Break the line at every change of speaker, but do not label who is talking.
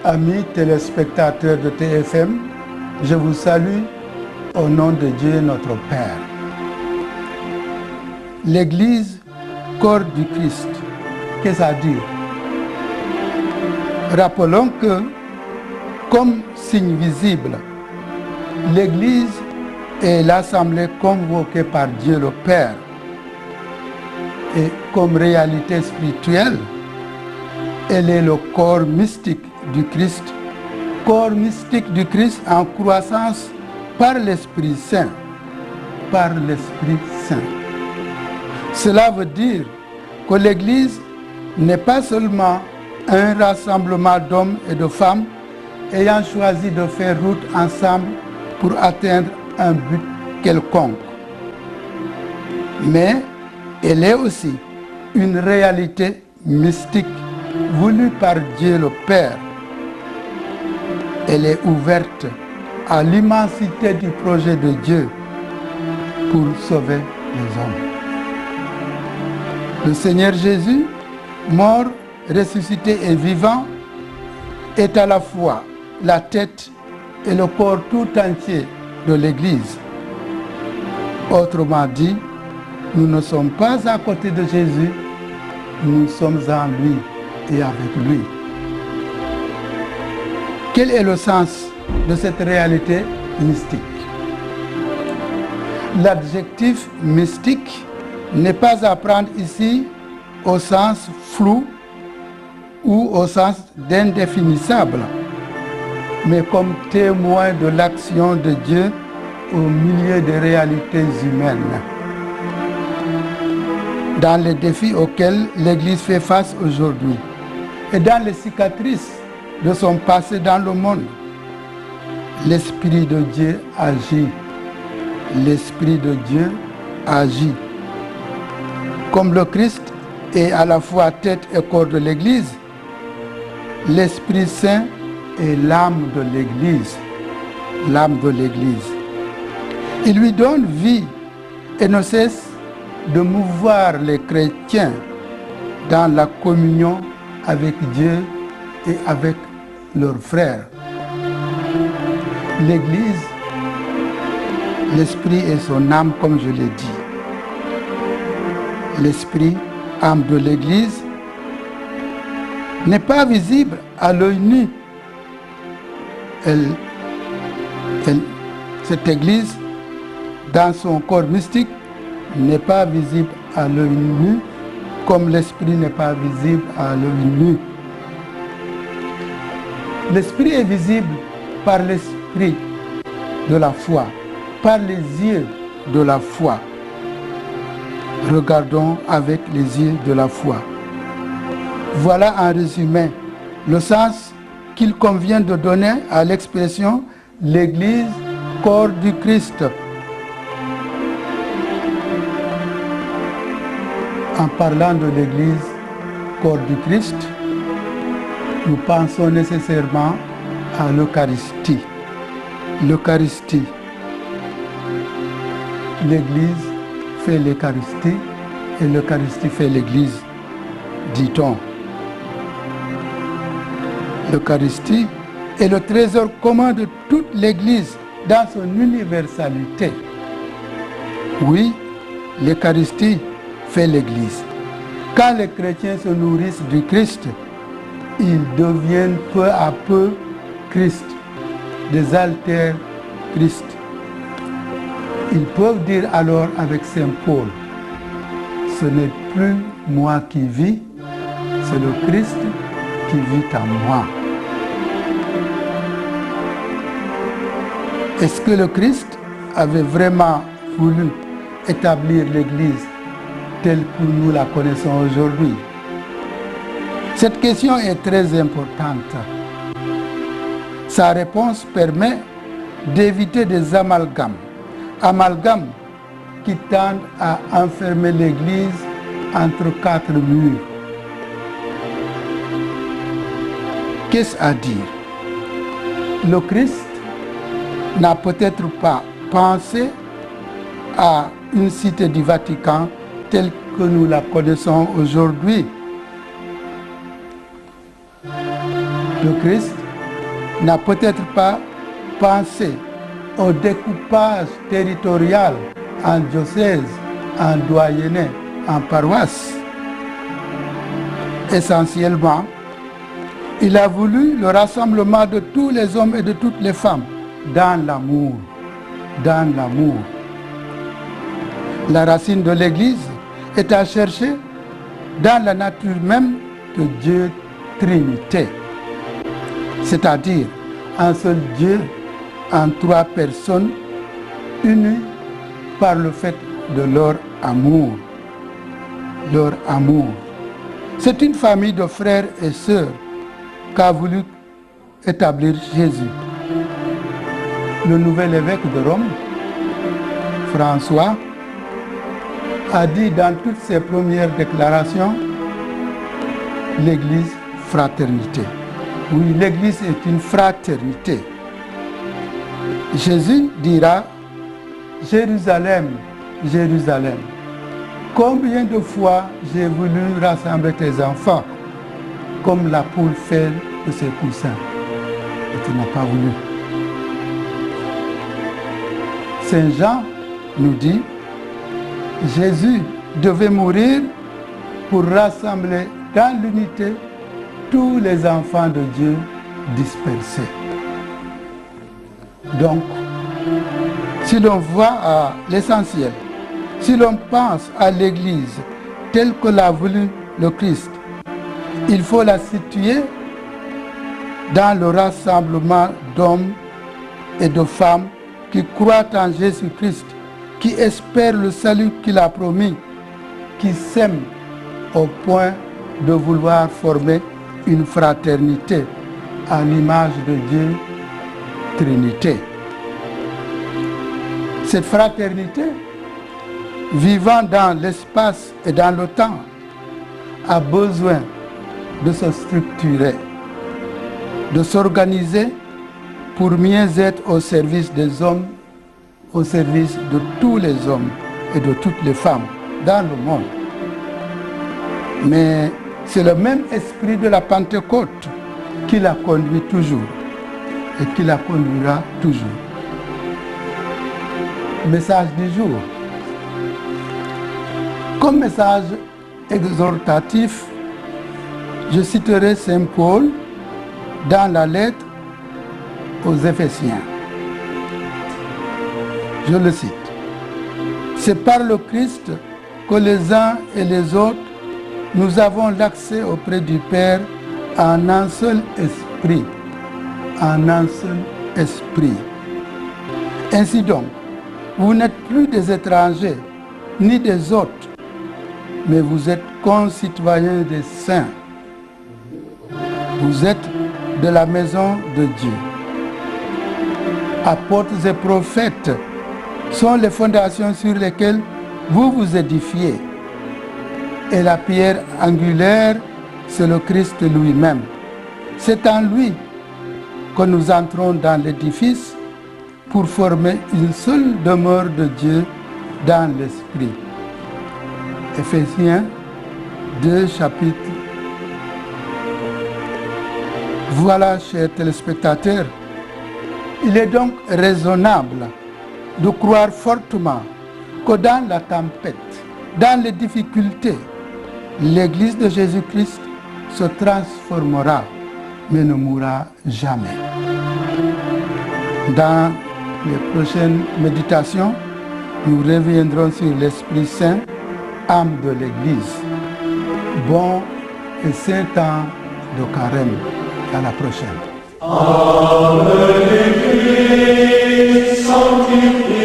Amis téléspectateurs de TFM, je vous salue au nom de Dieu notre Père. L'Église, corps du Christ, qu'est-ce que ça veut dire? Rappelons que, comme signe visible, l'Église est l'assemblée convoquée par Dieu le Père. Et comme réalité spirituelle, elle est le corps mystique du Christ en croissance par l'Esprit Saint. Par l'Esprit Saint. Cela veut dire que l'Église n'est pas seulement un rassemblement d'hommes et de femmes ayant choisi de faire route ensemble pour atteindre un but quelconque, mais elle est aussi une réalité mystique voulue par Dieu le Père. Elle est ouverte à l'immensité du projet de Dieu pour sauver les hommes. Le Seigneur Jésus, mort, ressuscité et vivant, est à la fois la tête et le corps tout entier de l'Église. Autrement dit, nous ne sommes pas à côté de Jésus, nous sommes en lui et avec lui. Quel est le sens de cette réalité mystique? L'adjectif mystique n'est pas à prendre ici au sens flou ou au sens d'indéfinissable, mais comme témoin de l'action de Dieu au milieu des réalités humaines. Dans les défis auxquels l'Église fait face aujourd'hui et dans les cicatrices de son passé dans le monde, l'Esprit de Dieu agit. L'Esprit de Dieu agit. Comme le Christ est à la fois tête et corps de l'Église, l'Esprit Saint est l'âme de l'Église. L'âme de l'Église. Il lui donne vie et ne cesse de mouvoir les chrétiens dans la communion avec Dieu et avec leurs frères. L'Église, l'Esprit est son âme, comme je l'ai dit. L'Esprit, âme de l'Église, n'est pas visible à l'œil nu. Cette Église, dans son corps mystique, n'est pas visible à l'œil nu, comme l'Esprit n'est pas visible à l'œil nu. L'Esprit est visible par l'Esprit de la foi, par les yeux de la foi. Regardons avec les yeux de la foi. Voilà en résumé le sens qu'il convient de donner à l'expression « l'Église, corps du Christ ». En parlant de l'Église, corps du Christ, nous pensons nécessairement à l'Eucharistie. L'Eucharistie. L'Église fait l'Eucharistie et l'Eucharistie fait l'Église, dit-on. L'Eucharistie est le trésor commun de toute l'Église dans son universalité. Oui, l'Eucharistie fait l'Église. Quand les chrétiens se nourrissent du Christ, ils deviennent peu à peu Christ, des alters Christ. Ils peuvent dire alors avec Saint Paul, ce n'est plus moi qui vis, c'est le Christ qui vit en moi. Est-ce que le Christ avait vraiment voulu établir l'Église telle que nous la connaissons aujourd'hui? Cette question est très importante. Sa réponse permet d'éviter des amalgames qui tendent à enfermer l'Église entre quatre murs. Qu'est-ce à dire? Le Christ n'a peut-être pas pensé à une cité du Vatican telle que nous la connaissons aujourd'hui. Le Christ n'a peut-être pas pensé au découpage territorial en diocèse, en doyenné, en paroisse. Essentiellement, il a voulu le rassemblement de tous les hommes et de toutes les femmes dans l'amour. Dans l'amour. La racine de l'Église est à chercher dans la nature même de Dieu Trinité, c'est-à-dire un seul Dieu en trois personnes unies par le fait de leur amour. Leur amour. C'est une famille de frères et sœurs qu'a voulu établir Jésus. Le nouvel évêque de Rome, François, a dit dans toutes ses premières déclarations l'Église fraternité. Oui, l'Église est une fraternité. Jésus dira, Jérusalem, Jérusalem, combien de fois j'ai voulu rassembler tes enfants comme la poule fait de ses poussins, et tu n'as pas voulu. Saint Jean nous dit, Jésus devait mourir pour rassembler dans l'unité tous les enfants de Dieu dispersés. Donc, si l'on voit à l'essentiel, si l'on pense à l'Église telle que l'a voulu le Christ, il faut la situer dans le rassemblement d'hommes et de femmes qui croient en Jésus-Christ, qui espèrent le salut qu'il a promis, qui s'aiment au point de vouloir former une fraternité à l'image de Dieu Trinité. Cette fraternité, vivant dans l'espace et dans le temps, a besoin de se structurer, de s'organiser pour mieux être au service des hommes, au service de tous les hommes et de toutes les femmes dans le monde. Mais c'est le même esprit de la Pentecôte qui la conduit toujours et qui la conduira toujours. Message du jour. Comme message exhortatif, je citerai Saint Paul dans la lettre aux Éphésiens. Je le cite. C'est par le Christ que les uns et les autres, nous avons l'accès auprès du Père en un seul esprit. En un seul esprit. Ainsi donc, vous n'êtes plus des étrangers, ni des hôtes, mais vous êtes concitoyens des saints. Vous êtes de la maison de Dieu. Apôtres et prophètes sont les fondations sur lesquelles vous vous édifiez. Et la pierre angulaire, c'est le Christ lui-même. C'est en lui que nous entrons dans l'édifice pour former une seule demeure de Dieu dans l'esprit. Éphésiens 2, chapitre. Voilà, chers téléspectateurs, il est donc raisonnable de croire fortement que dans la tempête, dans les difficultés, l'Église de Jésus-Christ se transformera, mais ne mourra jamais. Dans les prochaines méditations, nous reviendrons sur l'Esprit Saint, âme de l'Église. Bon et saint temps de carême. À la prochaine.
Âme de l'Église, sanctifiée.